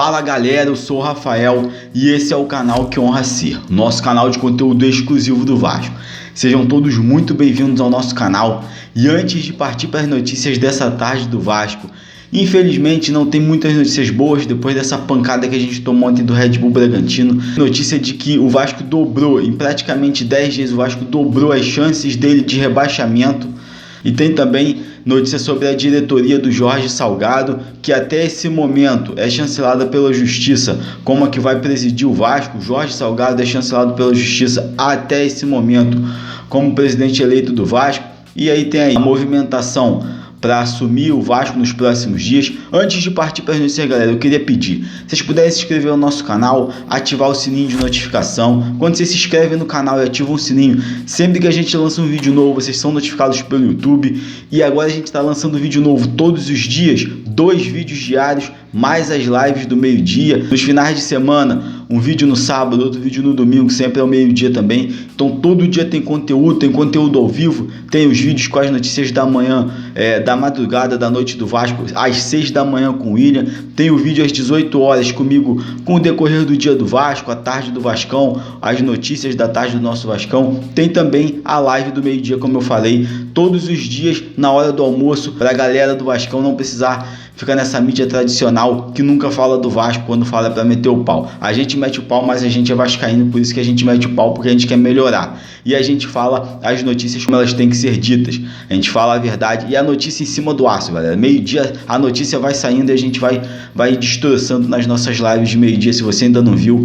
Fala galera, eu sou o Rafael e esse é o canal que honra ser, nosso canal de conteúdo exclusivo do Vasco. Sejam todos muito bem-vindos ao nosso canal e antes de partir para as notícias dessa tarde do Vasco, infelizmente não tem muitas notícias boas depois dessa pancada que a gente tomou ontem do Red Bull Bragantino. Notícia de que o Vasco dobrou, em praticamente 10 dias o Vasco dobrou as chances dele de rebaixamento. E tem também notícia sobre a diretoria do Jorge Salgado, que até esse momento é chancelada pela Justiça, como a que vai presidir o Vasco. Jorge Salgado é chancelado pela Justiça até esse momento como presidente eleito do Vasco. E aí tem aí a movimentação para assumir o Vasco nos próximos dias. Antes de partir para as notícias, galera, eu queria pedir, se vocês puderem se inscrever no nosso canal, ativar o sininho de notificação. Quando vocês se inscrevem no canal e ativam o sininho, sempre que a gente lança um vídeo novo, vocês são notificados pelo YouTube. E agora a gente está lançando vídeo novo todos os dias, 2 vídeos diários, mais as lives do meio-dia. Nos finais de semana, um vídeo no sábado, outro vídeo no domingo, sempre ao meio-dia também. Então todo dia tem conteúdo ao vivo, tem os vídeos com as notícias da manhã, da madrugada, da noite do Vasco, às 6 da manhã com o William. Tem o vídeo às 18 horas comigo, com o decorrer do dia do Vasco, a tarde do Vascão, as notícias da tarde do nosso Vascão. Tem também a live do meio-dia, como eu falei, todos os dias na hora do almoço, para a galera do Vascão não precisar ficar nessa mídia tradicional que nunca fala do Vasco quando fala para meter o pau. A gente mete o pau, mas a gente é vascaíno, por isso que a gente mete o pau, porque a gente quer melhorar. E a gente fala as notícias como elas têm que ser ditas. A gente fala a verdade e a notícia em cima do aço, galera. Meio-dia a notícia vai saindo e a gente vai destroçando nas nossas lives de meio-dia. Se você ainda não viu,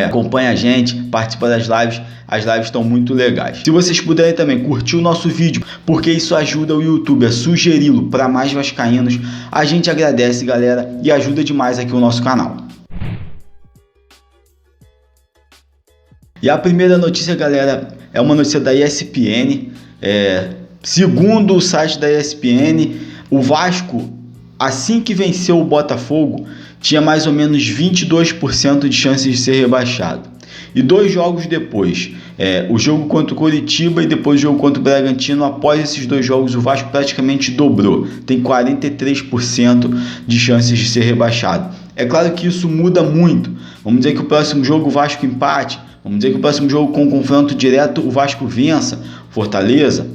acompanha a gente, participa das lives. As lives estão muito legais. Se vocês puderem também curtir o nosso vídeo, porque isso ajuda o YouTube a sugeri-lo para mais vascaínos, a gente agradece, galera, e ajuda demais aqui o nosso canal. E a primeira notícia, galera, é uma notícia da ESPN. Segundo o site da ESPN, o Vasco, assim que venceu o Botafogo, tinha mais ou menos 22% de chances de ser rebaixado. E 2 jogos depois, o jogo contra o Coritiba e depois o jogo contra o Bragantino, após esses 2 jogos o Vasco praticamente dobrou, tem 43% de chances de ser rebaixado. É claro que isso muda muito, vamos dizer que o próximo jogo o Vasco empate, vamos dizer que o próximo jogo com confronto direto o Vasco vença Fortaleza,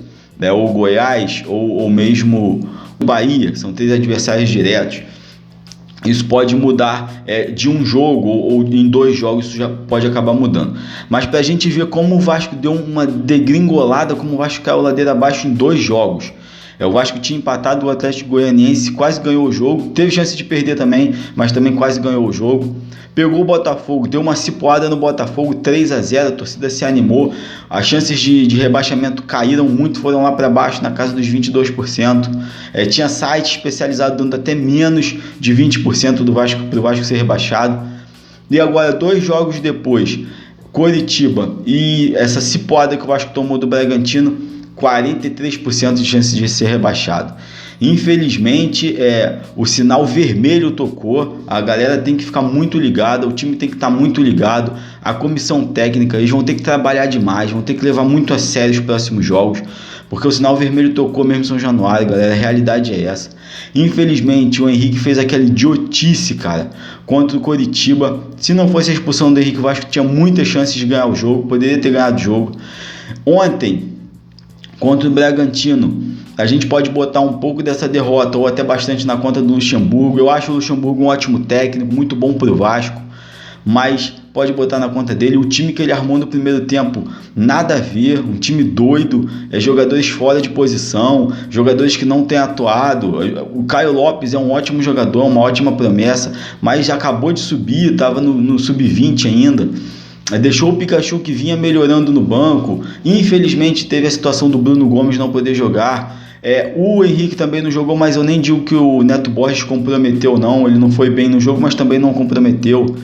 ou Goiás, ou mesmo o Bahia, são 3 adversários diretos. Isso pode mudar de um jogo ou em 2 jogos, isso já pode acabar mudando. Mas para a gente ver como o Vasco deu uma degringolada, como o Vasco caiu ladeira abaixo em 2 jogos. O Vasco tinha empatado o Atlético Goianiense, quase ganhou o jogo, teve chance de perder também, mas também quase ganhou o jogo. Pegou o Botafogo, deu uma cipoada no Botafogo, 3-0, a torcida se animou, as chances de rebaixamento caíram muito, foram lá para baixo, na casa dos 22%. Tinha site especializado dando até menos de 20% do Vasco, para o Vasco ser rebaixado. E agora, 2 jogos depois, Coritiba e essa cipoada que o Vasco tomou do Bragantino, 43% de chance de ser rebaixado. Infelizmente, o sinal vermelho tocou, a galera tem que ficar muito ligada, o time tem que estar muito ligado, a comissão técnica, eles vão ter que trabalhar demais, vão ter que levar muito a sério os próximos jogos, porque o sinal vermelho tocou mesmo em São Januário, galera, a realidade é essa. Infelizmente, o Henrique fez aquela idiotice, cara, contra o Coritiba. Se não fosse a expulsão do Henrique, o Vasco tinha muitas chances de ganhar o jogo, poderia ter ganhado o jogo. Ontem, contra o Bragantino, a gente pode botar um pouco dessa derrota ou até bastante na conta do Luxemburgo. Eu acho o Luxemburgo um ótimo técnico, muito bom para o Vasco, mas pode botar na conta dele. O time que ele armou no primeiro tempo, nada a ver, um time doido, jogadores fora de posição, jogadores que não têm atuado. O Caio Lopes é um ótimo jogador, uma ótima promessa, mas já acabou de subir, estava no sub-20 ainda. Deixou o Pikachu que vinha melhorando no banco. Infelizmente teve a situação do Bruno Gomes não poder jogar. O Henrique também não jogou, mas eu nem digo que o Neto Borges comprometeu não, ele não foi bem no jogo, mas também não comprometeu.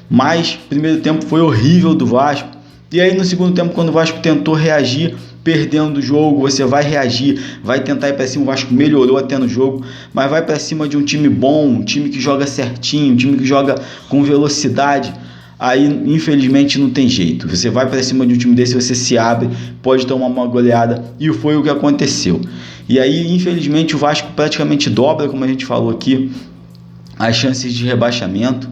Mas primeiro tempo foi horrível do Vasco. E aí no segundo tempo, quando o Vasco tentou reagir, perdendo o jogo, você vai reagir, vai tentar ir para cima. O Vasco melhorou até no jogo, mas vai para cima de um time bom, um time que joga certinho, um time que joga com velocidade. Aí infelizmente não tem jeito, você vai para cima de um time desse, você se abre, pode tomar uma goleada, e foi o que aconteceu. E aí infelizmente o Vasco praticamente dobra, como a gente falou aqui, as chances de rebaixamento.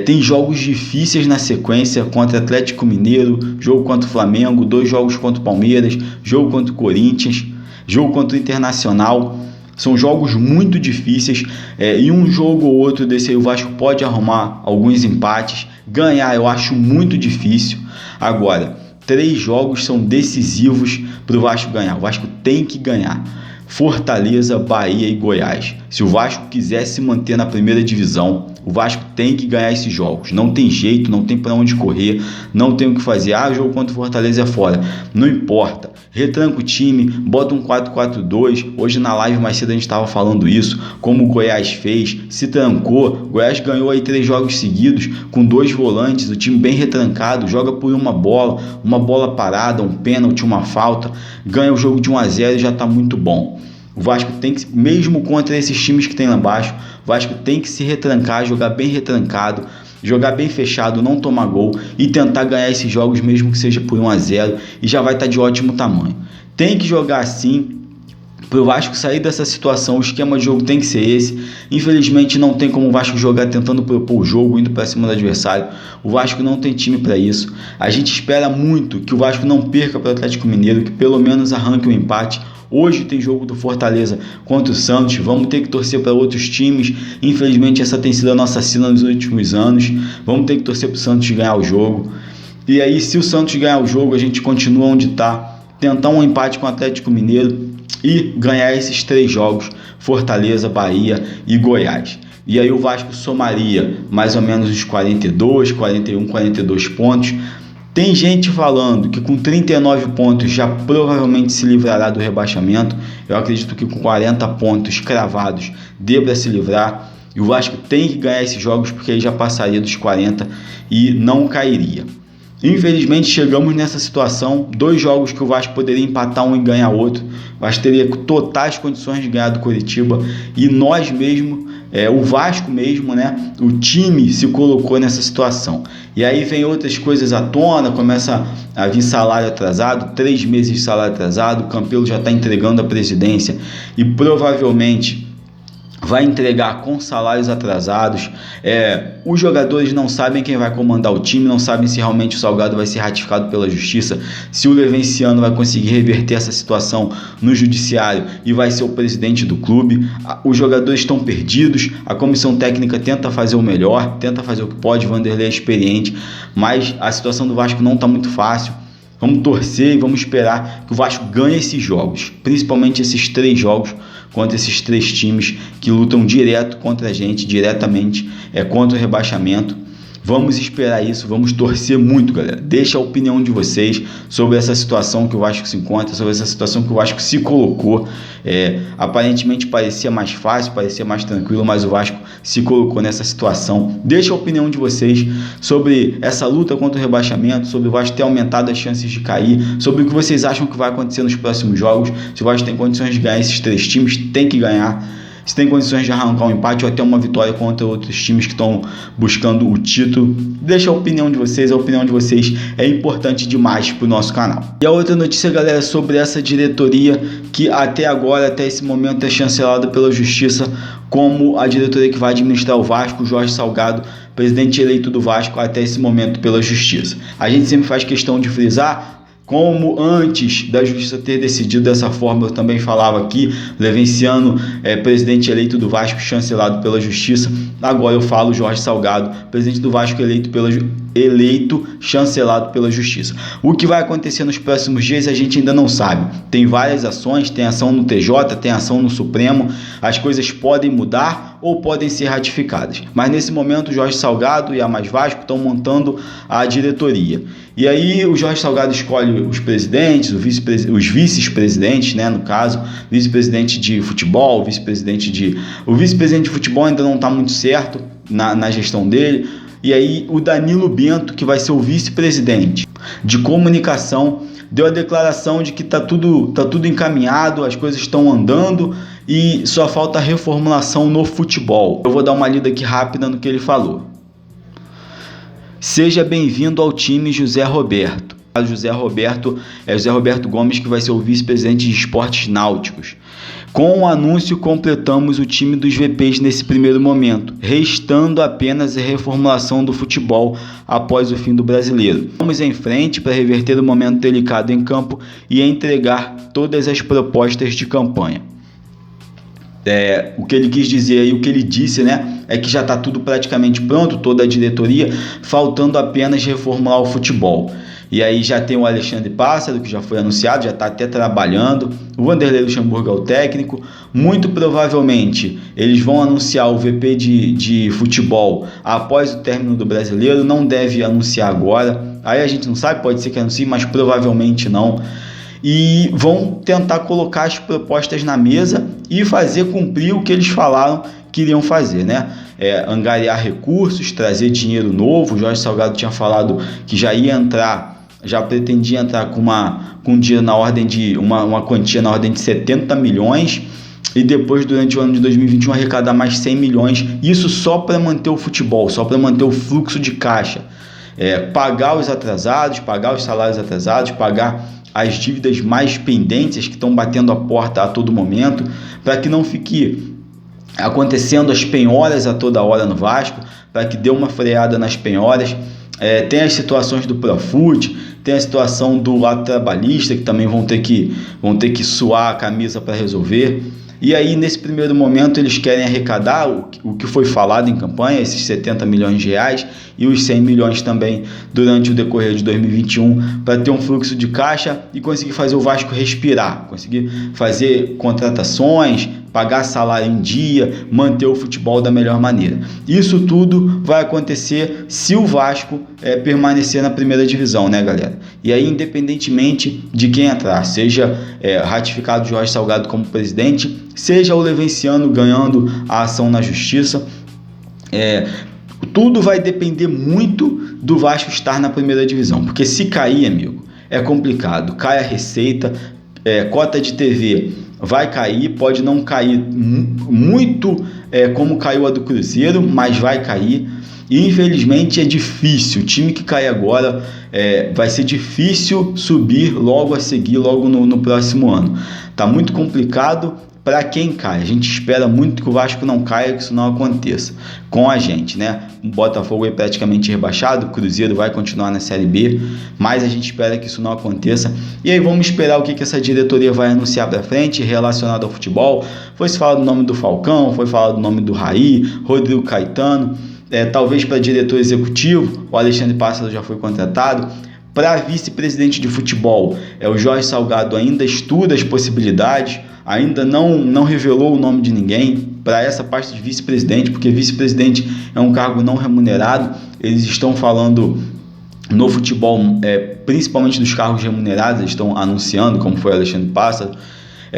Tem jogos difíceis na sequência contra Atlético Mineiro, jogo contra o Flamengo, 2 jogos contra o Palmeiras, jogo contra o Corinthians, jogo contra o Internacional. São jogos muito difíceis, e um jogo ou outro desse aí o Vasco pode arrumar alguns empates. Ganhar eu acho muito difícil. Agora, 3 jogos são decisivos para o Vasco ganhar. O Vasco tem que ganhar. Fortaleza, Bahia e Goiás. Se o Vasco quiser se manter na primeira divisão, o Vasco tem que ganhar esses jogos. Não tem jeito, não tem para onde correr, não tem o que fazer. O jogo contra o Fortaleza é fora. Não importa. Retranca o time, bota um 4-4-2. Hoje na live mais cedo a gente estava falando isso, como o Goiás fez, se trancou. O Goiás ganhou aí 3 jogos seguidos com 2 volantes, o time bem retrancado, joga por uma bola parada, um pênalti, uma falta, ganha o jogo de 1-0 e já está muito bom. O Vasco tem que, mesmo contra esses times que tem lá embaixo, o Vasco tem que se retrancar, jogar bem retrancado, jogar bem fechado, não tomar gol e tentar ganhar esses jogos mesmo que seja por 1-0 e já vai estar de ótimo tamanho. Tem que jogar assim para o Vasco sair dessa situação. O esquema de jogo tem que ser esse. Infelizmente não tem como o Vasco jogar tentando propor o jogo, indo para cima do adversário. O Vasco não tem time para isso. A gente espera muito que o Vasco não perca para o Atlético Mineiro, que pelo menos arranque um empate. Hoje tem jogo do Fortaleza contra o Santos, vamos ter que torcer para outros times. Infelizmente essa tem sido a nossa sina nos últimos anos. Vamos ter que torcer para o Santos ganhar o jogo. E aí, se o Santos ganhar o jogo, a gente continua onde está, tentar um empate com o Atlético Mineiro e ganhar esses 3 jogos, Fortaleza, Bahia e Goiás. E aí o Vasco somaria mais ou menos os 42, 41, 42 pontos. Tem gente falando que com 39 pontos já provavelmente se livrará do rebaixamento. Eu acredito que com 40 pontos cravados dê para se livrar. E o Vasco tem que ganhar esses jogos porque aí já passaria dos 40 e não cairia. Infelizmente chegamos nessa situação, 2 jogos que o Vasco poderia empatar um e ganhar outro. O Vasco teria totais condições de ganhar do Coritiba e nós mesmo, o Vasco mesmo, né, o time se colocou nessa situação. E aí vem outras coisas à tona, começa a vir salário atrasado, 3 meses de salário atrasado, o Campelo já está entregando a presidência e provavelmente vai entregar com salários atrasados. Os jogadores não sabem quem vai comandar o time, não sabem se realmente o Salgado vai ser ratificado pela justiça, se o Levenciano vai conseguir reverter essa situação no judiciário e vai ser o presidente do clube. Os jogadores estão perdidos, a comissão técnica tenta fazer o melhor, tenta fazer o que pode, Vanderlei é experiente, mas a situação do Vasco não está muito fácil. Vamos torcer e vamos esperar que o Vasco ganhe esses jogos, principalmente esses 3 jogos contra esses 3 times que lutam direto contra a gente, diretamente contra o rebaixamento. Vamos esperar isso, vamos torcer muito, galera. Deixa a opinião de vocês sobre essa situação que o Vasco se encontra, sobre essa situação que o Vasco se colocou. Aparentemente parecia mais fácil, parecia mais tranquilo, mas o Vasco se colocou nessa situação. Deixa a opinião de vocês sobre essa luta contra o rebaixamento, sobre o Vasco ter aumentado as chances de cair, sobre o que vocês acham que vai acontecer nos próximos jogos. Se o Vasco tem condições de ganhar esses 3 times, tem que ganhar. Se tem condições de arrancar um empate ou até uma vitória contra outros times que estão buscando o título. Deixa a opinião de vocês é importante demais para o nosso canal. E a outra notícia, galera, sobre essa diretoria que até agora, até esse momento, é chancelada pela Justiça como a diretoria que vai administrar o Vasco, Jorge Salgado, presidente eleito do Vasco até esse momento pela Justiça. A gente sempre faz questão de frisar, como antes da Justiça ter decidido dessa forma, eu também falava aqui, Levenciano presidente eleito do Vasco, chancelado pela Justiça. Agora eu falo Jorge Salgado, presidente do Vasco eleito, chancelado pela Justiça. O que vai acontecer nos próximos dias a gente ainda não sabe. Tem várias ações, tem ação no TJ, tem ação no Supremo, as coisas podem mudar ou podem ser ratificadas. Mas nesse momento o Jorge Salgado e a Mais Vasco estão montando a diretoria. E aí o Jorge Salgado escolhe os presidentes, os vice-presidentes, né, no caso, vice-presidente de futebol, o vice-presidente de futebol ainda não está muito certo na gestão dele. E aí o Danilo Bento, que vai ser o vice-presidente de comunicação, deu a declaração de que tá tudo encaminhado, as coisas estão andando e só falta reformulação no futebol. Eu vou dar uma lida aqui rápida no que ele falou. Seja bem-vindo ao time, José Roberto. José Roberto Gomes, que vai ser o vice-presidente de esportes náuticos. Com o anúncio, completamos o time dos VPs nesse primeiro momento, restando apenas a reformulação do futebol após o fim do Brasileiro. Vamos em frente para reverter o momento delicado em campo e entregar todas as propostas de campanha. O que ele quis dizer aí, o que ele disse, né, é que já está tudo praticamente pronto, toda a diretoria, faltando apenas reformular o futebol. E aí já tem o Alexandre Pássaro, que já foi anunciado, já está até trabalhando, o Vanderlei Luxemburgo é o técnico. Muito provavelmente eles vão anunciar o VP de futebol após o término do Brasileiro, não deve anunciar agora, aí a gente não sabe, pode ser que anuncie, mas provavelmente não. E vão tentar colocar as propostas na mesa e fazer cumprir o que eles falaram que iriam fazer, né? Angariar recursos, trazer dinheiro novo. O Jorge Salgado tinha falado que já pretendia entrar com dinheiro na ordem de uma quantia na ordem de 70 milhões e depois, durante o ano de 2021, arrecadar mais 100 milhões, isso só para manter o futebol, só para manter o fluxo de caixa, pagar os atrasados, pagar os salários atrasados, pagar as dívidas mais pendentes que estão batendo a porta a todo momento, para que não fique acontecendo as penhoras a toda hora no Vasco, para que dê uma freada nas penhoras. Tem as situações do Profut, tem a situação do lado trabalhista, que também vão ter que suar a camisa para resolver. E aí, nesse primeiro momento, eles querem arrecadar o que foi falado em campanha, esses 70 milhões de reais e os 100 milhões também durante o decorrer de 2021, para ter um fluxo de caixa e conseguir fazer o Vasco respirar, conseguir fazer contratações, pagar salário em dia, manter o futebol da melhor maneira. Isso tudo vai acontecer se o Vasco permanecer na primeira divisão, né, galera? E aí, independentemente de quem entrar, seja ratificado o Jorge Salgado como presidente, seja o Levenciano ganhando a ação na justiça, tudo vai depender muito do Vasco estar na primeira divisão, porque se cair, amigo, é complicado, cai a receita, cota de TV vai cair, pode não cair muito como caiu a do Cruzeiro, mas vai cair. E infelizmente é difícil, o time que cai agora vai ser difícil subir logo a seguir, logo no próximo ano. Tá muito complicado para quem cai. A gente espera muito que o Vasco não caia, que isso não aconteça com a gente, né? O Botafogo é praticamente rebaixado, o Cruzeiro vai continuar na Série B, mas a gente espera que isso não aconteça. E aí vamos esperar o que essa diretoria vai anunciar para frente relacionado ao futebol. Foi se falado o nome do Falcão, foi falado o nome do Raí, Rodrigo Caetano, talvez para diretor executivo, o Alexandre Pássaro já foi contratado. Para vice-presidente de futebol, o Jorge Salgado ainda estuda as possibilidades, ainda não revelou o nome de ninguém para essa parte de vice-presidente, porque vice-presidente é um cargo não remunerado. Eles estão falando no futebol, principalmente dos cargos remunerados, eles estão anunciando, como foi o Alexandre Pássaro.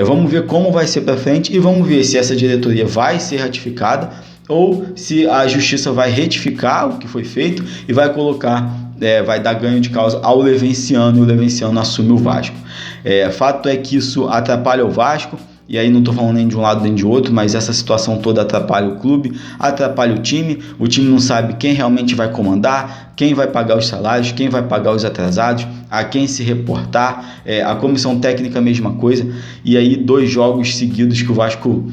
Vamos ver como vai ser para frente e vamos ver se essa diretoria vai ser ratificada ou se a justiça vai retificar o que foi feito e vai colocar, vai dar ganho de causa ao Levenciano e o Levenciano assume o Vasco. Fato é que isso atrapalha o Vasco, e aí não estou falando nem de um lado nem de outro, mas essa situação toda atrapalha o clube, atrapalha o time não sabe quem realmente vai comandar, quem vai pagar os salários, quem vai pagar os atrasados, a quem se reportar, a comissão técnica a mesma coisa, e aí 2 jogos seguidos que o Vasco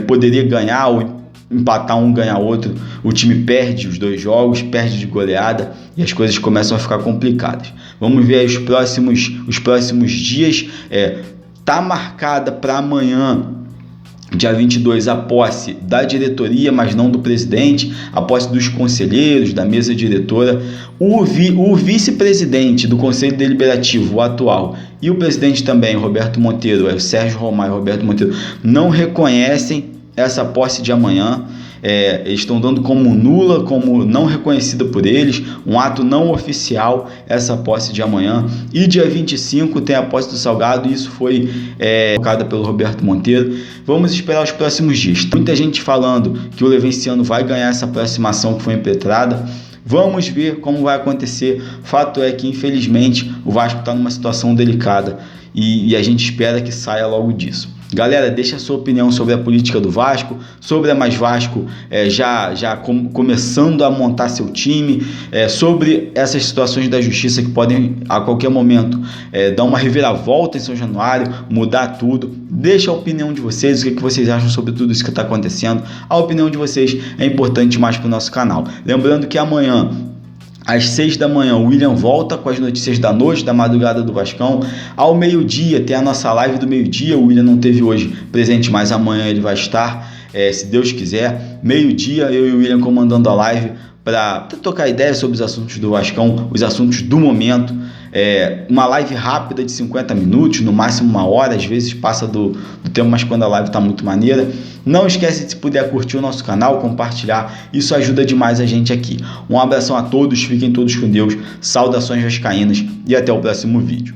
poderia ganhar ou empatar um, ganhar outro, o time perde os 2 jogos, perde de goleada e as coisas começam a ficar complicadas. Vamos ver aí os próximos dias. Tá marcada para amanhã, dia 22, a posse da diretoria, mas não do presidente, a posse dos conselheiros, da mesa diretora. O vice-presidente do Conselho Deliberativo, o atual, e o presidente também, Roberto Monteiro, o Sérgio Romar e Roberto Monteiro, não reconhecem essa posse de amanhã. Eles estão dando como nula, como não reconhecida por eles, um ato não oficial, essa posse de amanhã. E dia 25 tem a posse do Salgado, e isso foi colocada pelo Roberto Monteiro. Vamos esperar os próximos dias. Muita gente falando que o Levenciano vai ganhar essa aproximação que foi impetrada. Vamos ver como vai acontecer. Fato é que, infelizmente, o Vasco está numa situação delicada e a gente espera que saia logo disso. Galera, deixa a sua opinião sobre a política do Vasco, sobre a Mais Vasco começando a montar seu time, sobre essas situações da justiça que podem a qualquer momento dar uma reviravolta em São Januário, mudar tudo. Deixa a opinião de vocês, o que vocês acham sobre tudo isso que está acontecendo. A opinião de vocês é importante mais para o nosso canal. Lembrando que amanhã, às 6 da manhã, o William volta com as notícias da noite, da madrugada do Vascão. Ao meio-dia tem a nossa live do meio-dia. O William não teve hoje presente, mas amanhã ele vai estar, se Deus quiser. Meio-dia, eu e o William comandando a live para trocar ideias sobre os assuntos do Vascão, os assuntos do momento. Uma live rápida de 50 minutos, no máximo 1 hora, às vezes passa do tempo, mas quando a live está muito maneira. Não esquece de, se puder, curtir o nosso canal, compartilhar, isso ajuda demais a gente aqui. Um abração a todos, fiquem todos com Deus, saudações vascaínas e até o próximo vídeo.